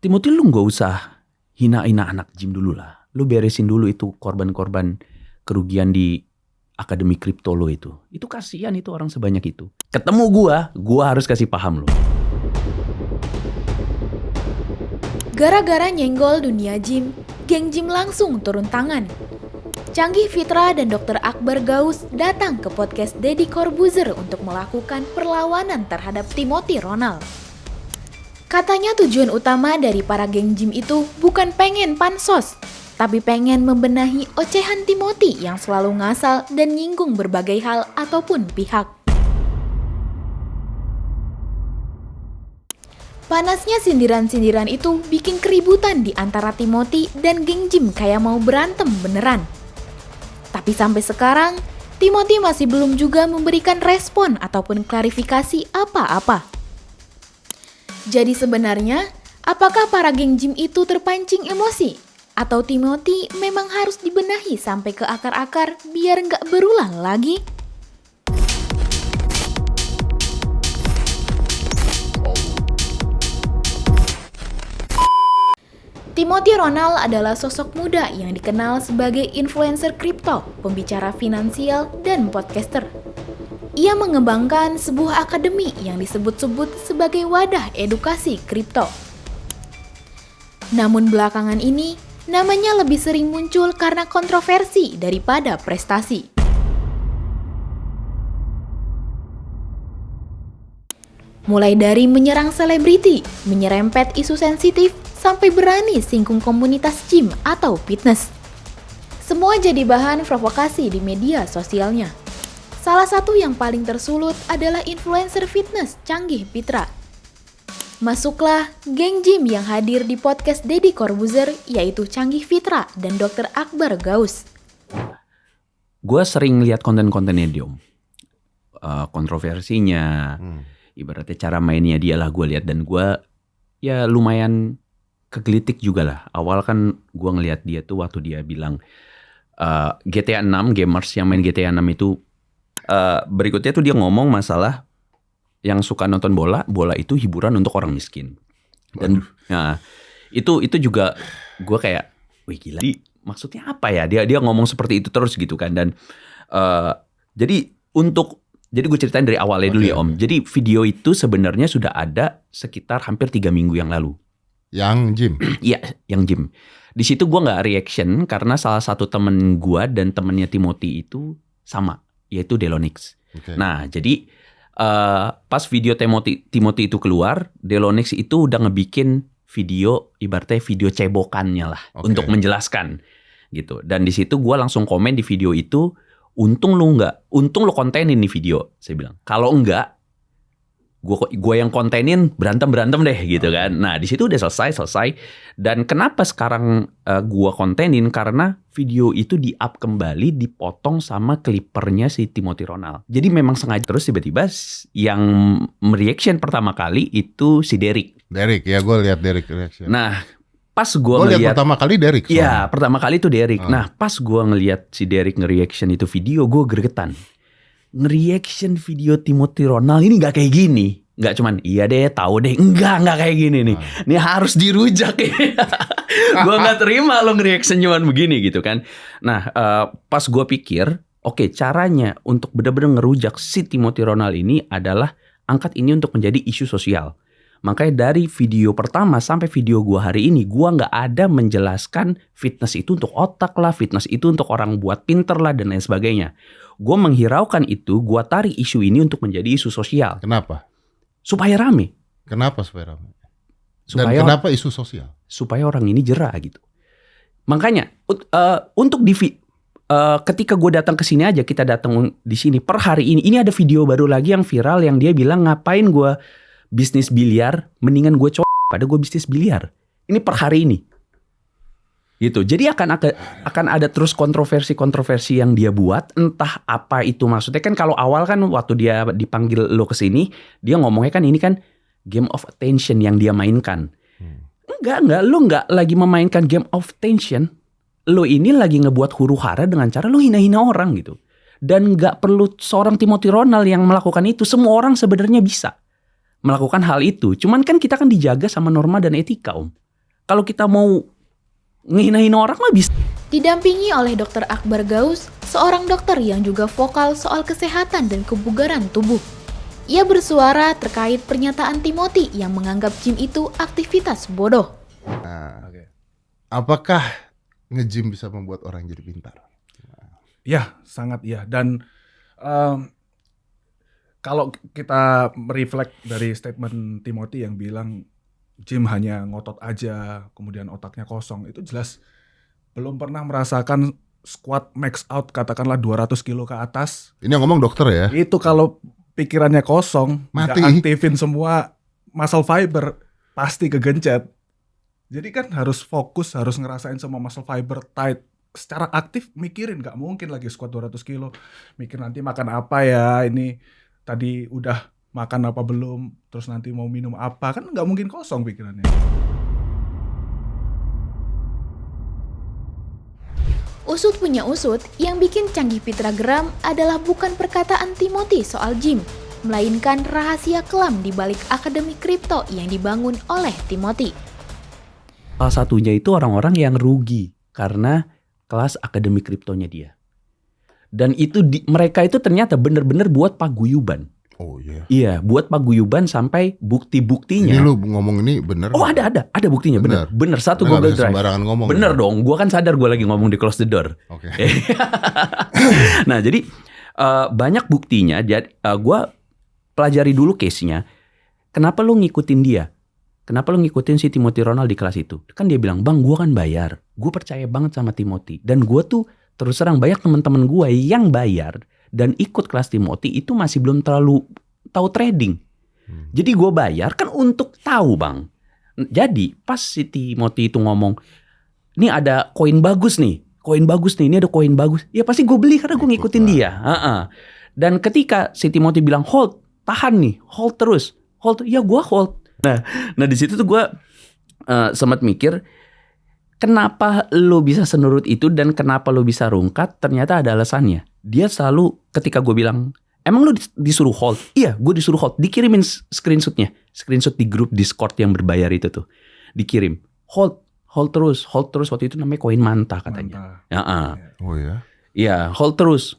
Timothy, lu gak usah hina-hina anak gym dulu lah. Lu beresin dulu itu korban-korban kerugian di akademi kripto lo itu. Itu kasihan itu orang sebanyak itu. Ketemu gua harus kasih paham lo. Gara-gara nyenggol dunia gym, geng gym langsung turun tangan. Canggih Fitra dan Dr. Akbar Gaus datang ke podcast Deddy Corbuzier untuk melakukan perlawanan terhadap Timothy Ronald. Katanya tujuan utama dari para geng gym itu bukan pengen pansos, tapi pengen membenahi ocehan Timothy yang selalu ngasal dan nyinggung berbagai hal ataupun pihak. Panasnya sindiran-sindiran itu bikin keributan di antara Timothy dan geng gym kayak mau berantem beneran. Tapi sampai sekarang, Timothy masih belum juga memberikan respon ataupun klarifikasi apa-apa. Jadi sebenarnya, apakah para geng gym itu terpancing emosi? Atau Timothy memang harus dibenahi sampai ke akar-akar biar nggak berulang lagi? Timothy Ronald adalah sosok muda yang dikenal sebagai influencer kripto, pembicara finansial, dan podcaster. Ia mengembangkan sebuah akademi yang disebut-sebut sebagai wadah edukasi kripto. Namun belakangan ini, namanya lebih sering muncul karena kontroversi daripada prestasi. Mulai dari menyerang selebriti, menyerempet isu sensitif, sampai berani singgung komunitas gym atau fitness. Semua jadi bahan provokasi di media sosialnya. Salah satu yang paling tersulut adalah influencer fitness Canggih Fitra. Masuklah geng gym yang hadir di podcast Deddy Corbuzier, yaitu Canggih Fitra dan Dr. Akbar Gaus. Gue sering lihat konten-kontennya dia, kontroversinya, ibaratnya cara mainnya dia lah gue lihat, dan gue ya lumayan kegelitik juga lah. Awal kan gue ngelihat dia tuh waktu dia bilang GTA 6, gamers yang main GTA 6 itu, berikutnya tuh dia ngomong masalah yang suka nonton bola itu hiburan untuk orang miskin. Dan nah, itu juga gue kayak, wih gila, maksudnya apa ya? Dia ngomong seperti itu terus gitu kan. Dan jadi gue ceritain dari awalnya dulu ya Om. Jadi video itu sebenarnya sudah ada sekitar hampir 3 minggu yang lalu. Yang gym? Iya, yang gym. Di situ gue nggak reaction karena salah satu temen gue dan temennya Timothy itu sama, yaitu Delonix. Okay. Nah, jadi pas video Timothy itu keluar, Delonix itu udah ngebikin video, ibaratnya video cebokannya lah, untuk menjelaskan gitu. Dan di situ gue langsung komen di video itu, untung lo kontenin nih video, saya bilang. Kalau enggak, gue yang kontenin berantem deh gitu kan. Nah di situ udah selesai. Dan kenapa sekarang gue kontenin, karena video itu di-up kembali, dipotong sama klipernya si Timothy Ronald. Jadi memang sengaja. Terus tiba-tiba yang mereaction pertama kali itu si Derek, ya gue lihat Derek reaction. Nah pas gue ngeliat pertama kali Derek. Iya pertama kali itu Derek. Nah pas gue ngeliat si Derek nge-reaction itu video, gue gregetan. Nge-reaction video Timothy Ronald ini gak kayak gini. Gak cuman iya deh, tahu deh, enggak kayak gini nih. Ini harus dirujak ya. Gue gak terima lo nge-reaction cuman begini gitu kan. Nah pas gue pikir, oke, caranya untuk benar-benar ngerujak si Timothy Ronald ini adalah angkat ini untuk menjadi isu sosial. Makanya dari video pertama sampai video gue hari ini, gue gak ada menjelaskan fitness itu untuk otak lah, fitness itu untuk orang buat pinter lah, dan lain sebagainya. Gue menghiraukan itu, gue tarik isu ini untuk menjadi isu sosial. Kenapa? Supaya rame. Kenapa supaya rame? Dan kenapa isu sosial? Supaya orang ini jera gitu. Makanya untuk ketika gue datang ke sini aja, kita datang di sini per hari ini ada video baru lagi yang viral yang dia bilang, ngapain gue bisnis biliar, mendingan gue pada gue bisnis biliar. Ini per hari ini. Gitu. Jadi akan ada terus kontroversi yang dia buat, entah apa itu maksudnya. Kan kalau awal kan waktu dia dipanggil lo ke sini, dia ngomongnya kan ini kan game of attention yang dia mainkan. Enggak, lo enggak lagi memainkan game of attention. Lo ini lagi ngebuat huru-hara dengan cara lo hina-hina orang gitu. Dan enggak perlu seorang Timothy Ronald yang melakukan itu. Semua orang sebenarnya bisa melakukan hal itu. Cuman kan kita kan dijaga sama norma dan etika Om. Kalau kita mau ngehina-hina orang mah bisa. Didampingi oleh Dr. Akbar Gaus, seorang dokter yang juga vokal soal kesehatan dan kebugaran tubuh. Ia bersuara terkait pernyataan Timothy yang menganggap gym itu aktivitas bodoh. Nah, apakah nge-gym bisa membuat orang jadi pintar? Ya, sangat ya. Dan kalau kita mereflek dari statement Timothy yang bilang gym hanya ngotot aja, kemudian otaknya kosong, itu jelas belum pernah merasakan squat max out katakanlah 200 kilo ke atas. Ini yang ngomong dokter ya? Itu kalau pikirannya kosong, Mati. nggak aktifin semua muscle fiber, pasti kegencet. Jadi kan harus fokus, harus ngerasain semua muscle fiber tight. Secara aktif mikirin, nggak mungkin lagi squat 200 kilo. Mikir nanti makan apa ya, ini tadi udah makan apa belum, terus nanti mau minum apa, kan nggak mungkin kosong pikirannya. Usut punya usut, yang bikin canggih Fitra geram adalah bukan perkataan Timothy soal gym, melainkan rahasia kelam di balik akademi kripto yang dibangun oleh Timothy. Salah satunya itu orang-orang yang rugi karena kelas akademi kriptonya dia. Dan itu mereka itu ternyata benar-benar buat paguyuban. Oh iya. Iya, buat paguyuban sampai bukti-buktinya. Ini lu ngomong ini bener? Oh ada buktinya, bener. Satu Lu nggak Google bisa Drive. sembarangan ngomong. Bener ya? dong, gua kan sadar gua lagi ngomong di close the door. Oke. Nah jadi banyak buktinya. Jadi gua pelajari dulu case-nya. Kenapa lu ngikutin dia? Kenapa lu ngikutin si Timothy Ronald di kelas itu? Kan dia bilang, bang gua kan bayar. Gue percaya banget sama Timothy. Dan gua tuh terus terang banyak teman-teman gua yang bayar dan ikut kelas Timothy itu masih belum terlalu tahu trading. Jadi gue bayar kan untuk tahu bang. Jadi pas si Timothy itu ngomong, ini ada koin bagus nih, ini ada koin bagus. Ya pasti gue beli karena gue ngikutin dia. Dan ketika si Timothy bilang hold, tahan nih, hold terus, hold, ya gue hold. Nah di situ tuh gue sempat mikir, kenapa lo bisa senurut itu dan kenapa lo bisa rungkat? Ternyata ada alasannya. Dia selalu ketika gue bilang, emang lo disuruh hold? Iya, gue disuruh hold. Dikirimin screenshotnya. Screenshot di grup Discord yang berbayar itu tuh. Dikirim. Hold terus. Waktu itu namanya koin manta katanya. Oh ya? Iya, hold terus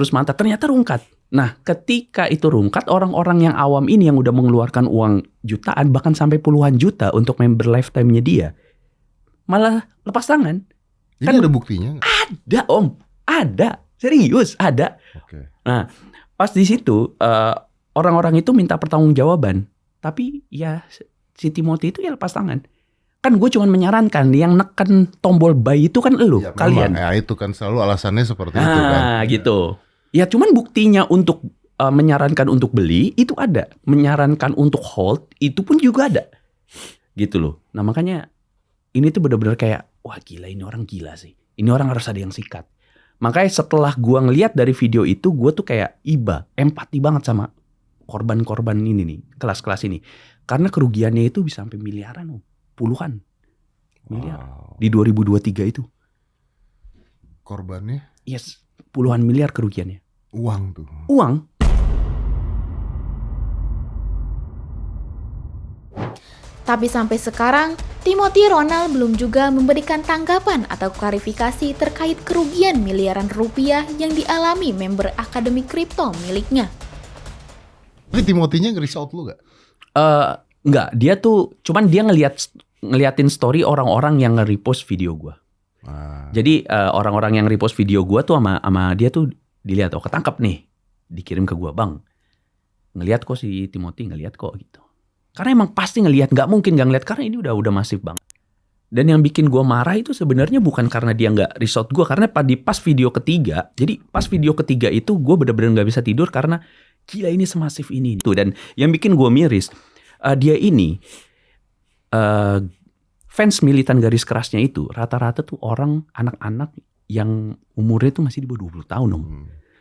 manta. Ternyata rungkat. Nah, ketika itu rungkat, orang-orang yang awam ini yang udah mengeluarkan uang jutaan, bahkan sampai puluhan juta untuk member lifetime-nya dia, malah lepas tangan. Ini Kan ada buktinya nggak? Ada om, ada. Serius, ada. Oke. Nah, pas di situ orang-orang itu minta pertanggungjawaban, tapi ya si Timothy itu ya lepas tangan. Kan gue cuma menyarankan, yang neken tombol buy itu kan elu, Ya, kalian. memang, ya itu kan selalu alasannya seperti itu kan. Nah, gitu. Ya cuman buktinya untuk menyarankan untuk beli itu ada, menyarankan untuk hold itu pun juga ada, gitu loh. Nah makanya ini tuh benar-benar kayak, wah gila, ini orang gila sih. Ini orang harus ada yang sikat. Makanya setelah gua ngeliat dari video itu, gua tuh kayak empati banget sama korban-korban ini nih, kelas-kelas ini. Karena kerugiannya itu bisa sampai miliaran, puluhan miliar di 2023 itu. Korbannya Yes, puluhan miliar kerugiannya. uang tuh. Uang. Tapi sampai sekarang, Timothy Ronald belum juga memberikan tanggapan atau klarifikasi terkait kerugian miliaran rupiah yang dialami member akademi kripto miliknya. Tapi Timothy-nya nge-reach out lu gak? Enggak, dia tuh cuman dia ngeliatin story orang-orang yang nge-repost video gua. Jadi orang-orang yang repost video gua tuh sama dia tuh dilihat, oh ketangkep nih, dikirim ke gua, bang. Ngeliat kok si Timothy, ngeliat kok gitu. Karena emang pasti ngelihat, nggak mungkin nggak ngelihat karena ini udah masif banget. Dan yang bikin gue marah itu sebenarnya bukan karena dia nggak resort gue, karena pas video ketiga, jadi pas video ketiga itu gue benar-benar nggak bisa tidur karena gila ini semasif ini. Tuh, dan yang bikin gue miris, dia ini fans militan garis kerasnya itu rata-rata tuh orang anak-anak yang umurnya tuh masih di bawah 20 tahun om.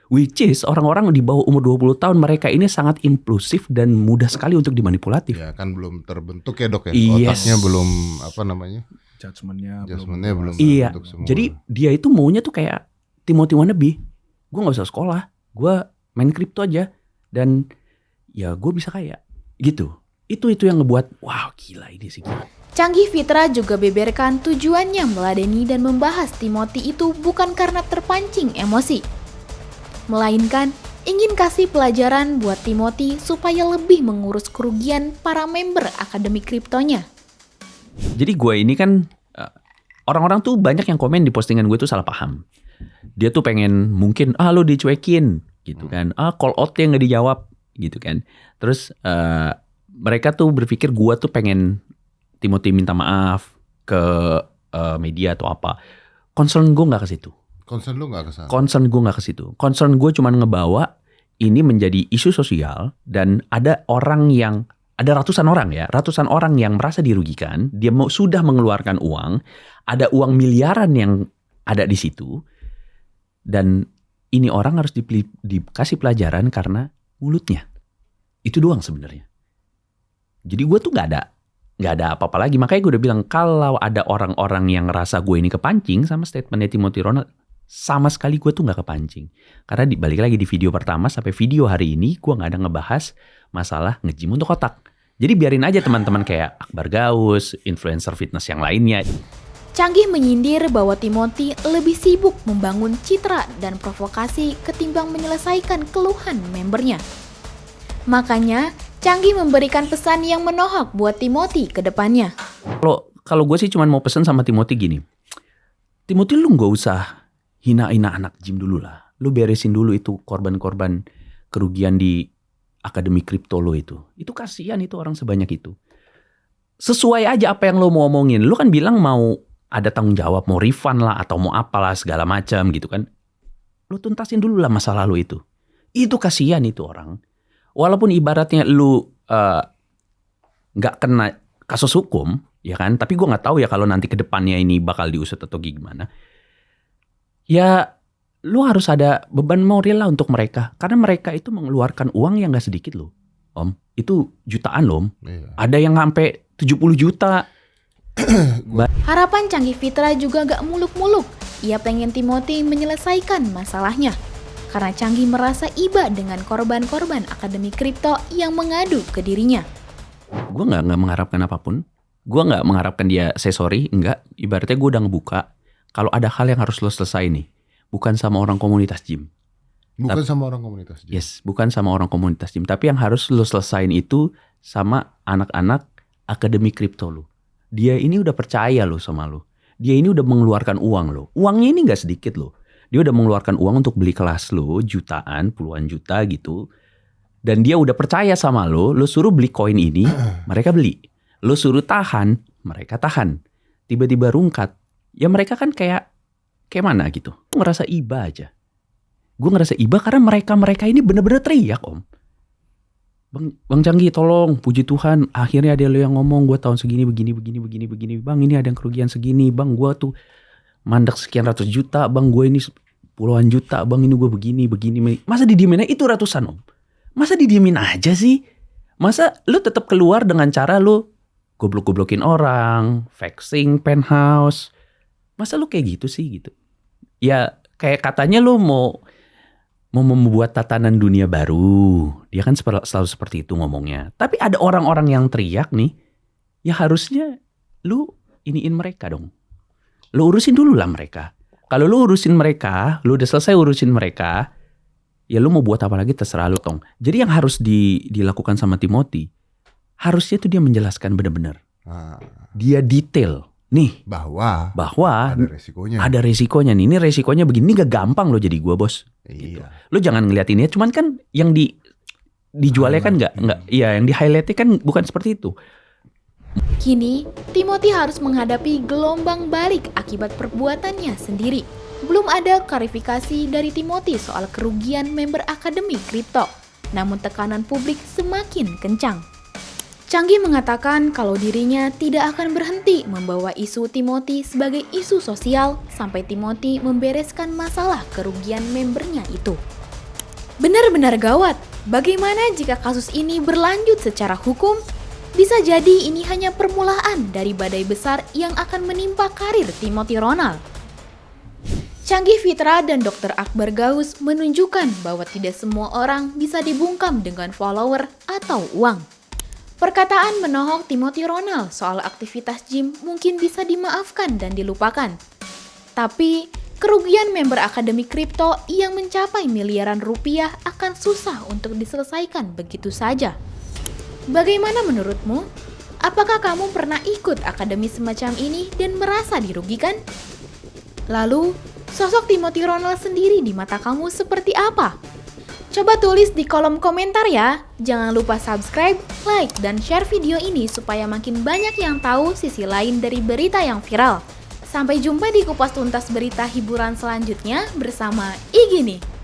Which is orang-orang di bawah umur 20 tahun mereka ini sangat impulsif dan mudah sekali untuk dimanipulatif. Ya kan belum terbentuk ya dok ya. Yes. Otaknya belum apa namanya? Judgment-nya belum Iya. terbentuk semua. Jadi dia itu maunya tuh kayak Timothy wannabe. Gue gak usah sekolah, gue main kripto aja dan ya gue bisa kaya gitu. Itu yang ngebuat, wow gila ini sih gila. Canggih Fitra juga beberkan tujuannya meladeni dan membahas Timothy itu bukan karena terpancing emosi, melainkan ingin kasih pelajaran buat Timothy supaya lebih mengurus kerugian para member Akademi Kriptonya. Jadi gue ini kan, orang-orang tuh banyak yang komen di postingan gue tuh salah paham. Dia tuh pengen mungkin, lo dicuekin gitu kan, call out-nya nggak dijawab gitu kan. Terus mereka tuh berpikir gue tuh pengen Timothy minta maaf ke media atau apa. Concern gue nggak ke situ. Concern lu nggak ke sana? Concern gue nggak ke situ. Concern gue cuma ngebawa ini menjadi isu sosial dan ada ratusan orang yang merasa dirugikan. Dia sudah mengeluarkan uang, ada uang miliaran yang ada di situ, dan ini orang harus dikasih pelajaran karena mulutnya. Itu doang sebenarnya. Jadi gue tuh nggak ada apa-apa lagi. Makanya gue udah bilang kalau ada orang-orang yang ngerasa gue ini kepancing sama statementnya Timothy Ronald, sama sekali gue tuh nggak kepancing. Karena balik lagi di video pertama sampai video hari ini gue nggak ada ngebahas masalah nge-gym untuk otak. Jadi biarin aja teman-teman kayak Akbar Gaus, influencer fitness yang lainnya. Canggih menyindir bahwa Timothy lebih sibuk membangun citra dan provokasi ketimbang menyelesaikan keluhan membernya. Makanya, Canggih memberikan pesan yang menohok buat Timothy ke depannya. Kalau gue sih cuma mau pesan sama Timothy gini. Timothy lu gak usah hina-hina anak gym dulu lah. Lu beresin dulu itu korban-korban kerugian di Akademi Kripto lo itu. Itu kasihan itu orang sebanyak itu. Sesuai aja apa yang lo mau omongin. Lu kan bilang mau ada tanggung jawab, mau refund lah atau mau apalah segala macam gitu kan. Lu tuntasin dulu lah masa lalu itu. Itu kasihan itu orang. Walaupun ibaratnya lu nggak kena kasus hukum, ya kan? Tapi gue nggak tahu ya kalau nanti ke depannya ini bakal diusut atau gimana. Ya, lu harus ada beban moral lah untuk mereka, karena mereka itu mengeluarkan uang yang nggak sedikit loh, Om. Itu jutaan loh, Om. Iya. Ada yang sampai 70 juta. Harapan Canggih Fitra juga gak muluk-muluk. Ia pengen Timothy menyelesaikan masalahnya. Karena Canggih merasa iba dengan korban-korban Akademi Kripto yang mengadu ke dirinya. Gue nggak mengharapkan apapun. Gue nggak mengharapkan dia say sorry, enggak. Ibaratnya gue udah ngebuka. Kalau ada hal yang harus lo selesai nih, bukan sama orang komunitas gym. Bukan sama orang komunitas gym. Yes, bukan sama orang komunitas gym. Tapi yang harus lo selesain itu sama anak-anak Akademi Kripto lo. Dia ini udah percaya lo sama lo. Dia ini udah mengeluarkan uang lo. Uangnya ini nggak sedikit lo. Dia udah mengeluarkan uang untuk beli kelas lo, jutaan, puluhan juta gitu. Dan dia udah percaya sama lo suruh beli koin ini, mereka beli. Lo suruh tahan, mereka tahan. Tiba-tiba rungkat, ya mereka kan kayak mana gitu. Gue ngerasa iba aja. Gue ngerasa iba karena mereka ini bener-bener teriak, Om. Bang Canggih tolong, puji Tuhan, akhirnya ada lo yang ngomong, gue tahun segini begini. Bang, ini ada yang kerugian segini. Bang, gue tuh mandek sekian ratus juta, bang gue ini puluhan juta, bang ini gue begini. Masa didiemin aja itu ratusan, Om? Masa didiemin aja sih? Masa lu tetap keluar dengan cara lu goblok-goblokin orang, faxing penthouse? Masa lu kayak gitu sih gitu? Ya kayak katanya lu mau membuat tatanan dunia baru. Dia kan selalu seperti itu ngomongnya. Tapi ada orang-orang yang teriak nih, ya harusnya lu iniin mereka dong. Lu urusin dulu lah mereka. Kalau lu urusin mereka, lu udah selesai urusin mereka, ya lu mau buat apa lagi terserah lu, Tong. Jadi yang harus dilakukan sama Timothy, harusnya tuh dia menjelaskan benar-benar. Dia detail. Nih, bahwa ada resikonya. Ada resikonya nih. Ini resikonya begini, ini gak gampang lo jadi gua, Bos. Iya. Gitu. Lu jangan ngeliat ini ya, cuman kan yang dijualnya kan enggak, iya yang di-highlight-nya kan bukan seperti itu. Kini, Timothy harus menghadapi gelombang balik akibat perbuatannya sendiri. Belum ada klarifikasi dari Timothy soal kerugian member Akademi Kripto. Namun tekanan publik semakin kencang. Canggih mengatakan kalau dirinya tidak akan berhenti membawa isu Timothy sebagai isu sosial sampai Timothy membereskan masalah kerugian membernya itu. Benar-benar gawat. Bagaimana jika kasus ini berlanjut secara hukum? Bisa jadi ini hanya permulaan dari badai besar yang akan menimpa karir Timothy Ronald. Canggih Fitra dan Dr. Akbar Gaus menunjukkan bahwa tidak semua orang bisa dibungkam dengan follower atau uang. Perkataan menohok Timothy Ronald soal aktivitas gym mungkin bisa dimaafkan dan dilupakan. Tapi, kerugian member Akademi Kripto yang mencapai miliaran rupiah akan susah untuk diselesaikan begitu saja. Bagaimana menurutmu? Apakah kamu pernah ikut akademi semacam ini dan merasa dirugikan? Lalu, sosok Timothy Ronald sendiri di mata kamu seperti apa? Coba tulis di kolom komentar ya. Jangan lupa subscribe, like, dan share video ini supaya makin banyak yang tahu sisi lain dari berita yang viral. Sampai jumpa di Kupas Tuntas Berita Hiburan selanjutnya bersama Igini.